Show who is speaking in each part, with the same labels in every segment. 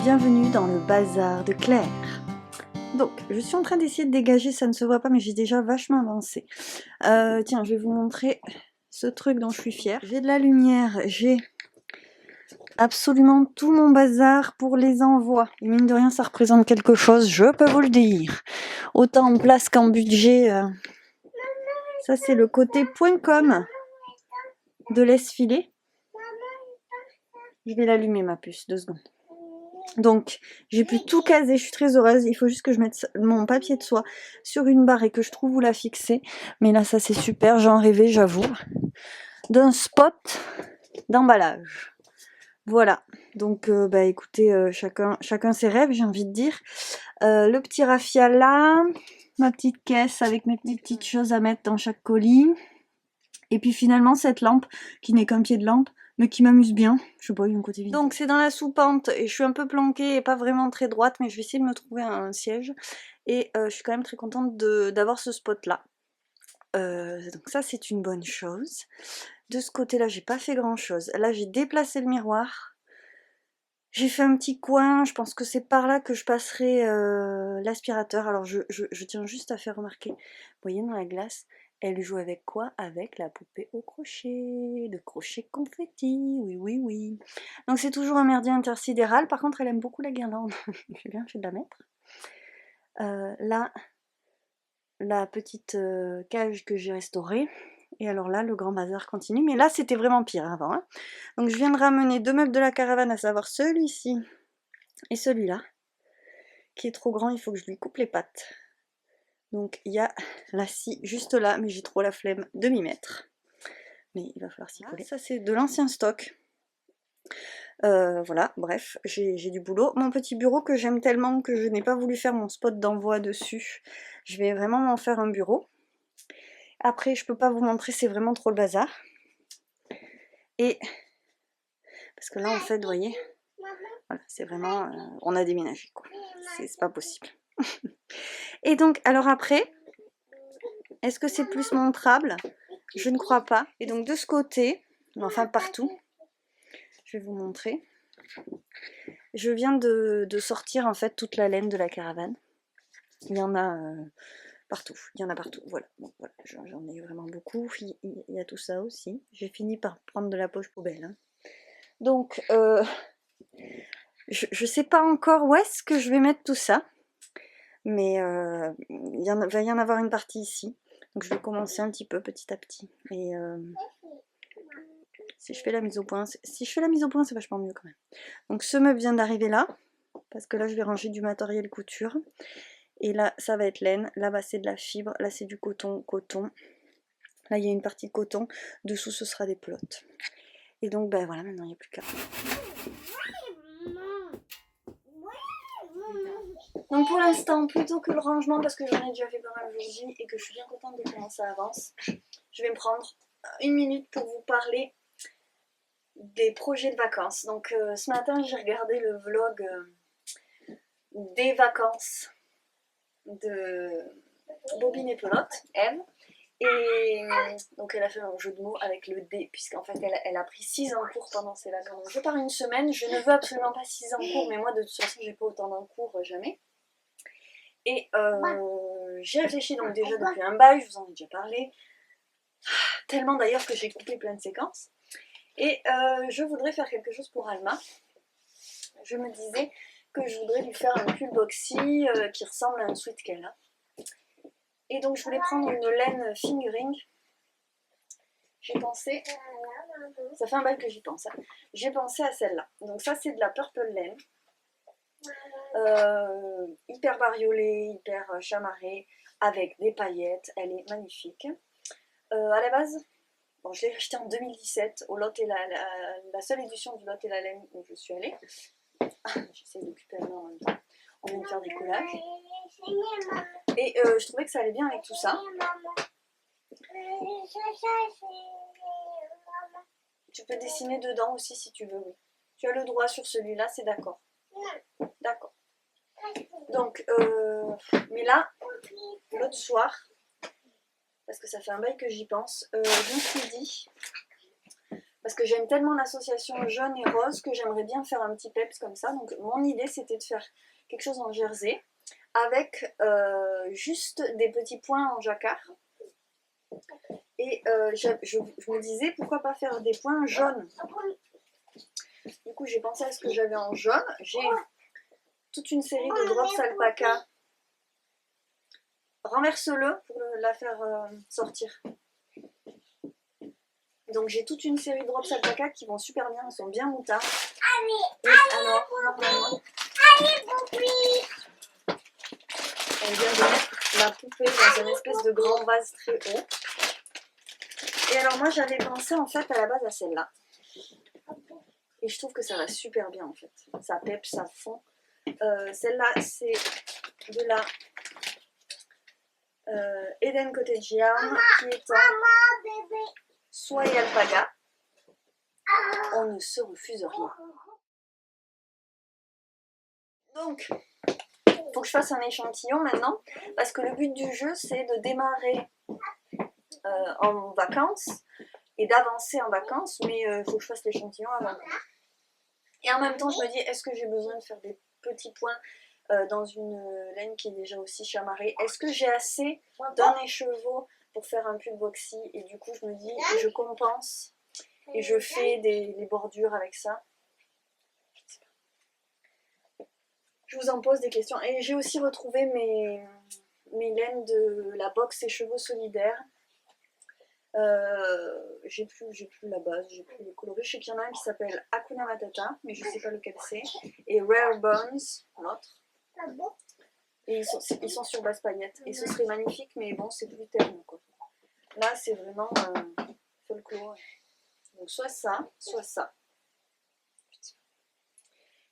Speaker 1: bienvenue dans le bazar de Claire. Donc, je suis en train d'essayer de dégager, ça ne se voit pas, mais j'ai déjà vachement avancé. Tiens, je vais vous montrer ce truc dont je suis fière. J'ai de la lumière, j'ai absolument tout mon bazar pour les envois. Et mine de rien, ça représente quelque chose, je peux vous le dire. Autant en place qu'en budget. Ça, c'est le côté .com de laisse-filer. Je vais l'allumer, ma puce, 2 secondes. Donc, j'ai pu tout caser, je suis très heureuse. Il faut juste que je mette mon papier de soie sur une barre et que je trouve où la fixer. Mais là, ça c'est super, j'en rêvais, j'avoue. D'un spot d'emballage. Voilà. Donc, écoutez, chacun ses rêves, j'ai envie de dire. Le petit raffia là, ma petite caisse avec mes petites choses à mettre dans chaque colis. Et puis finalement, cette lampe, qui n'est qu'un pied de lampe, mais qui m'amuse bien. Je sais pas, il y a un côté vide. Donc c'est dans la soupente et je suis un peu planquée et pas vraiment très droite, mais je vais essayer de me trouver un siège. Et je suis quand même très contente d'avoir ce spot là. Donc ça c'est une bonne chose. De ce côté là, j'ai pas fait grand chose. Là j'ai déplacé le miroir. J'ai fait un petit coin, je pense que c'est par là que je passerai l'aspirateur. Alors je tiens juste à faire remarquer, vous voyez dans la glace, elle joue avec quoi? Avec la poupée au crochet, de crochet confetti, oui oui oui. Donc c'est toujours un merdier intersidéral, par contre elle aime beaucoup la guirlande, j'ai bien fait de la mettre. Là, la petite cage que j'ai restaurée. Et alors là, le grand bazar continue. Mais là, c'était vraiment pire avant. Hein. Donc je viens de ramener 2 meubles de la caravane, à savoir celui-ci et celui-là, qui est trop grand, il faut que je lui coupe les pattes. Donc il y a la scie juste là, mais j'ai trop la flemme de m'y mettre. Mais il va falloir s'y coller. Ça c'est de l'ancien stock. Voilà, bref, j'ai du boulot. Mon petit bureau que j'aime tellement que je n'ai pas voulu faire mon spot d'envoi dessus. Je vais vraiment m'en faire un bureau. Après, je peux pas vous montrer, c'est vraiment trop le bazar. Et parce que là, en fait, vous voyez, voilà, c'est vraiment, on a déménagé, quoi. C'est pas possible. Et donc, alors après, est-ce que c'est plus montrable? Je ne crois pas. Et donc de ce côté, enfin partout, je vais vous montrer. Je viens de sortir en fait toute la laine de la caravane. Il y en a partout, il y en a partout, voilà, bon, voilà. J'en ai vraiment beaucoup, il y a tout ça aussi. J'ai fini par prendre de la poche poubelle. Hein. Donc, je sais pas encore où est-ce que je vais mettre tout ça, mais va y en avoir une partie ici. Donc je vais commencer un petit peu, petit à petit. Et si je fais la mise au point, c'est vachement mieux quand même. Donc ce meuble vient d'arriver là, parce que là je vais ranger du matériel couture. Et là, ça va être laine. Là-bas, c'est de la fibre. Là, c'est du coton. Là, il y a une partie de coton. Dessous, ce sera des pelotes. Et donc, ben voilà, maintenant, il n'y a plus qu'à. Donc, pour l'instant, plutôt que le rangement, parce que j'en ai déjà fait pas mal aujourd'hui et que je suis bien contente de comment ça avance, je vais me prendre 1 minute pour vous parler des projets de vacances. Donc, ce matin, j'ai regardé le vlog des vacances de Bobine et Pelote, Eve. Et donc elle a fait un jeu de mots avec le D, puisqu'en fait elle a pris 6 ans de cours pendant ses vacances. Je pars une semaine, je ne veux absolument pas 6 ans de cours, mais moi de toute façon j'ai pas autant d'en cours jamais. Et j'ai réfléchi donc déjà depuis un bail, je vous en ai déjà parlé, tellement d'ailleurs que j'ai coupé plein de séquences. Et je voudrais faire quelque chose pour Alma. Je me disais que je voudrais lui faire un pull boxy qui ressemble à un sweat qu'elle a. Et donc je voulais prendre une laine fingering. J'ai pensé, ça fait un bail que j'y pense, hein. J'ai pensé à celle-là. Donc ça c'est de la purple laine, hyper bariolée, hyper chamarrée, avec des paillettes, elle est magnifique. À la base, bon, je l'ai achetée en 2017 au Lot et la seule édition du Lot et la laine où je suis allée. J'essaie d'occuper la main en même temps. On vient de faire des collages. Et je trouvais que ça allait bien avec tout ça. Tu peux dessiner dedans aussi si tu veux, oui. Tu as le droit sur celui-là, c'est d'accord. D'accord. Donc, mais là, l'autre soir, parce que ça fait un bail que j'y pense, je me suis dit parce que j'aime tellement l'association jaune et rose que j'aimerais bien faire un petit peps comme ça. Donc mon idée c'était de faire quelque chose en jersey avec juste des petits points en jacquard. Et je me disais pourquoi pas faire des points jaunes. Du coup j'ai pensé à ce que j'avais en jaune. J'ai toute une série de drops alpaca. Renverse-le pour la faire sortir. Donc j'ai toute une série de drops alpaca qui vont super bien, ils sont bien moutards. Et alors, normalement, on vient de mettre la poupée dans une espèce de grand vase très haut. Et alors moi j'avais pensé en fait à la base à celle-là. Et je trouve que ça va super bien en fait. Ça pep, ça fond. Celle-là c'est de la Eden Cottage Yarn qui est en soie et alpaga. On ne se refuse rien. Donc, il faut que je fasse un échantillon maintenant, parce que le but du jeu, c'est de démarrer en vacances et d'avancer en vacances, mais il faut que je fasse l'échantillon avant. Et en même temps, je me dis, est-ce que j'ai besoin de faire des petits points dans une laine qui est déjà aussi chamarrée? Est-ce que j'ai assez d'un écheveau pour faire un pull boxy? Et du coup, je me dis, je compense et je fais des bordures avec ça. Je vous en pose des questions. Et j'ai aussi retrouvé mes laines de la box et chevaux solidaires. J'ai plus la base, j'ai plus les coloris. Je sais qu'il y en a un qui s'appelle Hakuna Matata, mais je sais pas lequel c'est. Et Rare Bones, l'autre. Et ils sont sur base paillettes. Et ce serait magnifique, mais bon, c'est plus terne quoi. Là, c'est vraiment folklore. Donc soit ça, soit ça.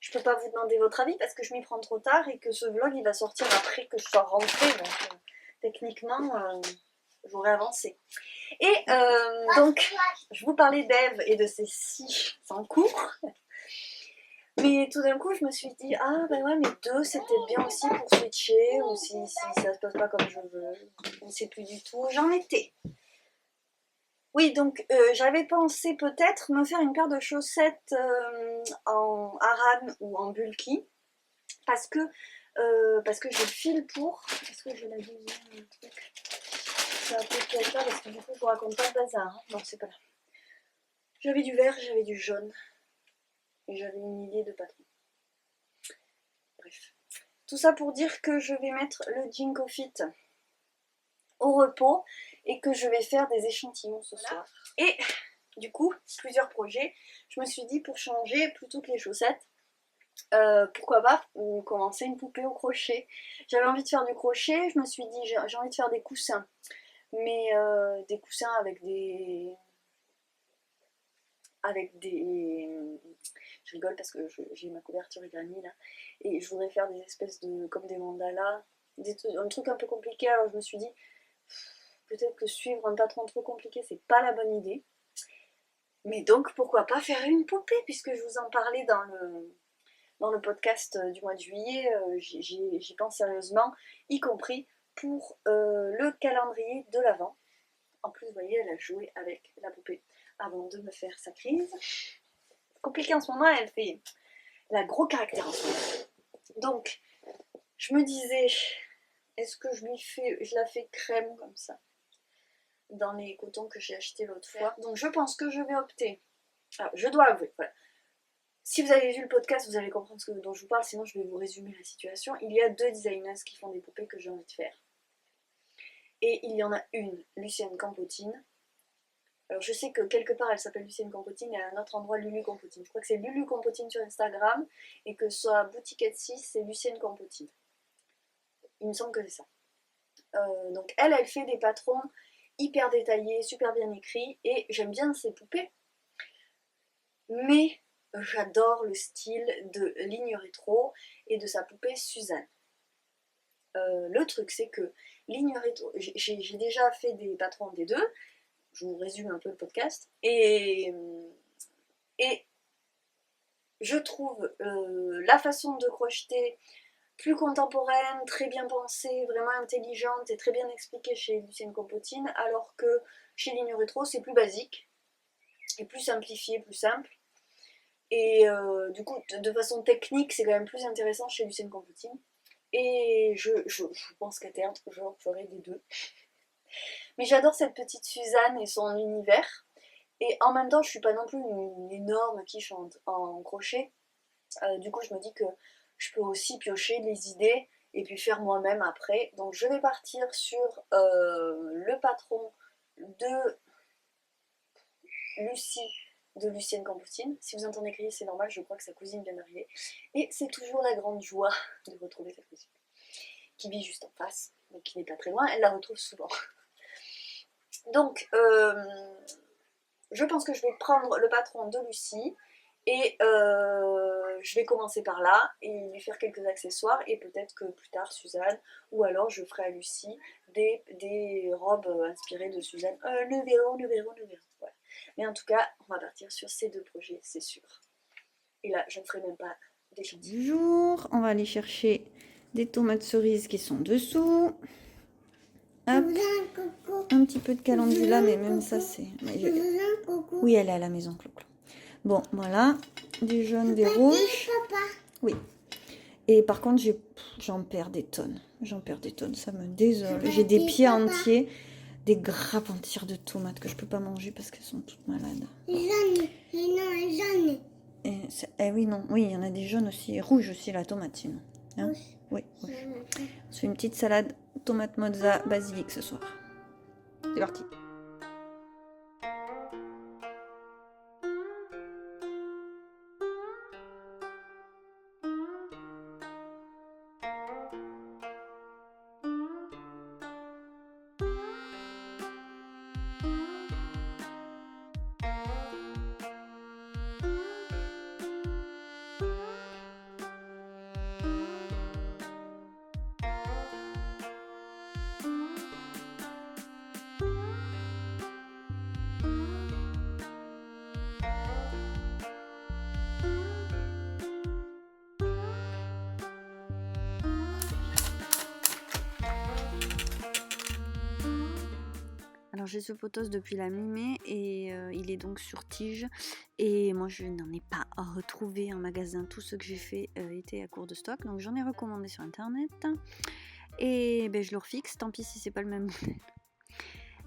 Speaker 1: Je peux pas vous demander votre avis parce que je m'y prends trop tard et que ce vlog il va sortir après que je sois rentrée. Donc techniquement, j'aurais avancé. Et donc, je vous parlais d'Ève et de ses 6 en cours. Mais tout d'un coup, je me suis dit, ah ben ouais, mais 2 c'est peut-être bien aussi pour switcher, ou si ça se passe pas comme je veux, je ne sais plus du tout. J'en étais. Oui, donc j'avais pensé peut-être me faire une paire de chaussettes en Aran ou en bulky, parce que j'ai le fil pour. Est-ce que je l'ai dit un truc? C'est un peu peut-être là, parce que du coup, je vous raconte pas le bazar. Hein. Non, c'est pas là. J'avais du vert, j'avais du jaune. Et j'avais une idée de patron. Bref. Tout ça pour dire que je vais mettre le Jinko Fit au repos et que je vais faire des échantillons ce soir. Et du coup, plusieurs projets. Je me suis dit pour changer, plutôt que les chaussettes, pourquoi pas commencer une poupée au crochet. J'avais envie de faire du crochet, je me suis dit j'ai envie de faire des coussins. Mais des coussins avec des... Je rigole parce que j'ai ma couverture égranie là. Et je voudrais faire des espèces de... comme des mandalas. Un truc un peu compliqué, alors je me suis dit... Peut-être que suivre un patron trop compliqué, c'est pas la bonne idée. Mais donc, pourquoi pas faire une poupée, puisque je vous en parlais dans le podcast du mois de juillet, j'y pense sérieusement, y compris pour le calendrier de l'Avent. En plus, vous voyez, elle a joué avec la poupée avant de me faire sa crise. Compliqué en ce moment, elle a gros caractère en ce moment. Donc, je me disais, est-ce que je la fais crème comme ça dans les cotons que j'ai achetés l'autre fois. Donc je pense que je vais opter. Alors je dois avouer, voilà. Si vous avez vu le podcast, vous allez comprendre ce dont je vous parle, sinon je vais vous résumer la situation. Il y a 2 designers qui font des poupées que j'ai envie de faire. Et il y en a une, Lucienne Campotine. Alors je sais que quelque part elle s'appelle Lucienne Campotine et à un autre endroit Lulu Campotine. Je crois que c'est Lulu Campotine sur Instagram et que soit Boutique Etsy, c'est Lucienne Campotine. Il me semble que c'est ça. Donc elle fait des patrons hyper détaillés, super bien écrits et j'aime bien ces poupées. Mais j'adore le style de Ligne Rétro et de sa poupée Suzanne. Le truc c'est que Ligne Rétro, j'ai déjà fait des patrons des deux, je vous résume un peu le podcast, et je trouve la façon de crocheter plus contemporaine, très bien pensée, vraiment intelligente et très bien expliquée chez Lucienne Campotine, alors que chez Ligne Rétro c'est plus basique. est plus simplifié, plus simple. Et du coup, de façon technique, c'est quand même plus intéressant chez Lucien Compotine. Et je pense qu'à terme, je ferai des deux. Mais j'adore cette petite Suzanne et son univers. Et en même temps, je suis pas non plus une énorme quiche en crochet. Du coup, je me dis que je peux aussi piocher les idées et puis faire moi-même après. Donc je vais partir sur le patron de Lucie de Lucienne Campoutine. Si vous entendez crier, c'est normal, je crois que sa cousine vient d'arriver. Et c'est toujours la grande joie de retrouver sa cousine, qui vit juste en face, donc qui n'est pas très loin, elle la retrouve souvent. Donc, je pense que je vais prendre le patron de Lucie, et je vais commencer par là, et lui faire quelques accessoires, et peut-être que plus tard Suzanne, ou alors je ferai à Lucie des robes inspirées de Suzanne. Nous verrons. Voilà. Mais en tout cas, on va partir sur ces deux projets, c'est sûr. Et là, je ne ferai même pas d'échantillon. Du jour, on va aller chercher des tomates cerises qui sont dessous. Hop. Un petit peu de calendula, mais même ça, c'est... Oui, elle est à la maison, Clo-Clo. Bon, voilà. Des jaunes, des rouges. Oui. Et par contre, j'en perds des tonnes. Ça me désole. J'ai des pieds entiers, des grappes entières de tomates que je peux pas manger parce qu'elles sont toutes malades. Jaunes. Oui, non. Oui, il y en a des jaunes aussi. Et rouges aussi, la tomate, sinon. Hein? Oui. On se fait une petite salade tomate mozza basilic ce soir. C'est parti. Alors j'ai ce potos depuis la mi-mai et il est donc sur tige et moi je n'en ai pas retrouvé en magasin. Tout ce que j'ai fait était à court de stock, donc j'en ai recommandé sur internet et ben, je le refixe, tant pis si c'est pas le même modèle.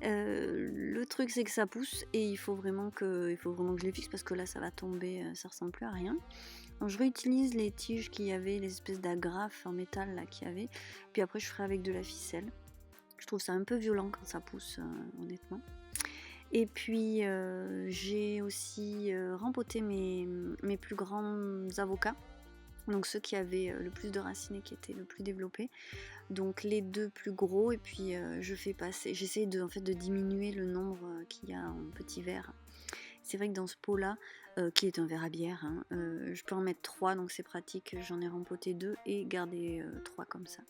Speaker 1: Le truc c'est que ça pousse et il faut vraiment que je les fixe parce que là ça va tomber, ça ressemble plus à rien. Donc je réutilise les tiges qu'il y avait, les espèces d'agrafes en métal là qu'il y avait, puis après je ferai avec de la ficelle. Je trouve ça un peu violent quand ça pousse, honnêtement. Et puis j'ai aussi rempoté mes plus grands avocats, donc ceux qui avaient le plus de racines et qui étaient le plus développés. Donc les deux plus gros, et puis je fais passer, j'essaie de diminuer le nombre qu'il y a en petits verres. C'est vrai que dans ce pot là, qui est un verre à bière, hein, je peux en mettre 3, donc c'est pratique. J'en ai rempoté 2 et gardé 3 comme ça.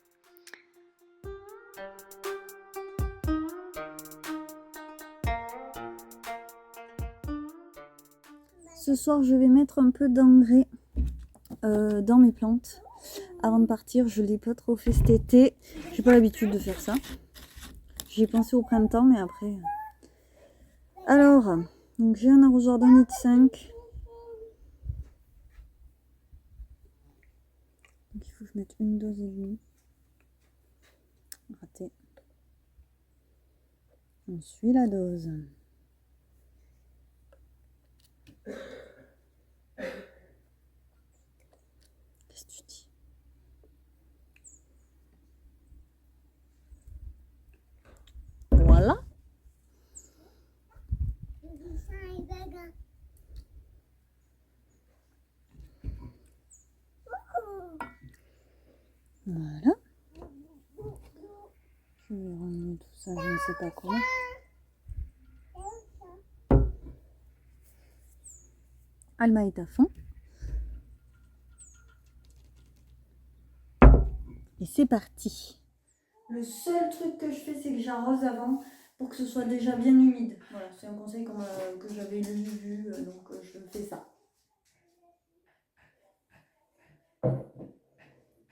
Speaker 1: Ce soir, je vais mettre un peu d'engrais dans mes plantes. Avant de partir, je ne l'ai pas trop fait cet été. J'ai pas l'habitude de faire ça. J'y ai pensé au printemps, mais après... Alors, donc j'ai un arrosoir d'1,5 litre. Donc il faut que je mette une dose et demie. Raté. On suit la dose. Qu'est-ce que tu dis? Voilà. Voilà. Je vais remuer tout ça, je ne sais pas quoi. Alma est à fond. Et c'est parti. Le seul truc que je fais, c'est que j'arrose avant pour que ce soit déjà bien humide. Voilà, c'est un conseil que j'avais vu, donc je fais ça.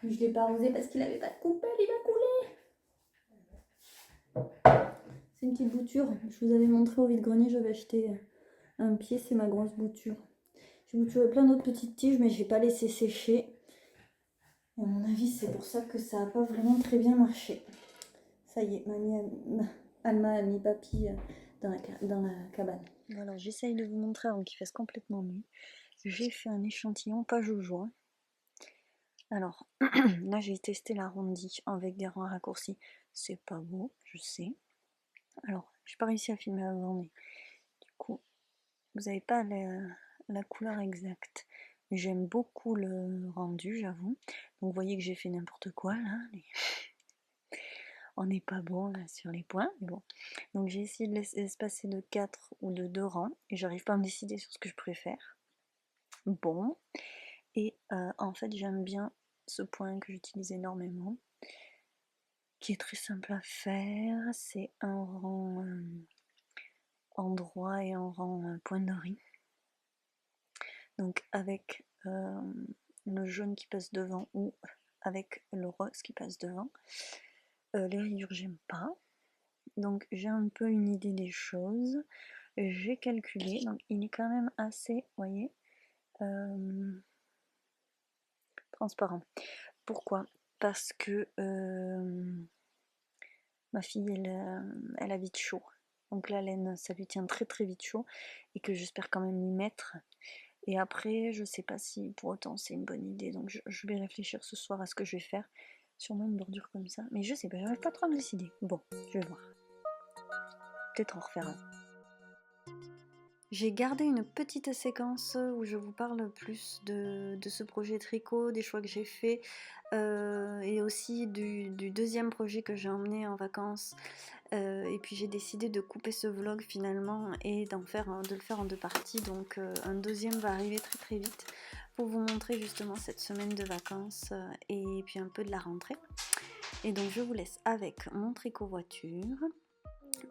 Speaker 1: Je ne l'ai pas arrosé parce qu'il n'avait pas de coupelle, il a coulé. C'est une petite bouture. Je vous avais montré au vide-grenier, j'avais acheté un pied, c'est ma grosse bouture. J'ai bouturé plein d'autres petites tiges, mais j'ai pas laissé sécher. Et à mon avis, c'est pour ça que ça n'a pas vraiment très bien marché. Ça y est, Alma a mis papy dans la cabane. Voilà, j'essaye de vous montrer avant qu'il fasse complètement nuit. J'ai fait un échantillon pas jojo. Hein. Alors, là j'ai testé l'arrondi avec des rangs raccourcis. C'est pas beau, je sais. Alors, j'ai pas réussi à filmer avant, mais du coup, vous n'avez pas la couleur exacte. Mais j'aime beaucoup le rendu, j'avoue. Donc vous voyez que j'ai fait n'importe quoi là. On n'est pas bon là sur les points, mais bon. Donc j'ai essayé de l'espacer de 4 ou de 2 rangs et j'arrive pas à me décider sur ce que je préfère. Bon, et en fait j'aime bien ce point que j'utilise énormément, qui est très simple à faire. C'est un rang endroit et un rang point de riz. Donc avec le jaune qui passe devant ou avec le rose qui passe devant. Les rayures j'aime pas. Donc j'ai un peu une idée des choses. J'ai calculé, donc il est quand même assez, vous voyez, transparent. Pourquoi? Parce que ma fille, elle a vite chaud. Donc la laine, ça lui tient très très vite chaud et que j'espère quand même y mettre. Et après, je sais pas si pour autant c'est une bonne idée. Donc je vais réfléchir ce soir à ce que je vais faire. Sûrement une bordure comme ça. Mais je sais pas, j'arrive pas trop à me décider. Bon, je vais voir. Peut-être en refaire un. J'ai gardé une petite séquence où je vous parle plus de ce projet tricot, des choix que j'ai faits et aussi du deuxième projet que j'ai emmené en vacances. Et puis j'ai décidé de couper ce vlog finalement et de le faire en 2 parties. Donc un deuxième va arriver très très vite pour vous montrer justement cette semaine de vacances et puis un peu de la rentrée. Et donc je vous laisse avec mon tricot voiture.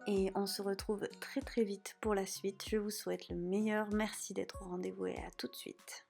Speaker 1: Et on se retrouve très très vite pour la suite. Je vous souhaite le meilleur. Merci d'être au rendez-vous et à tout de suite.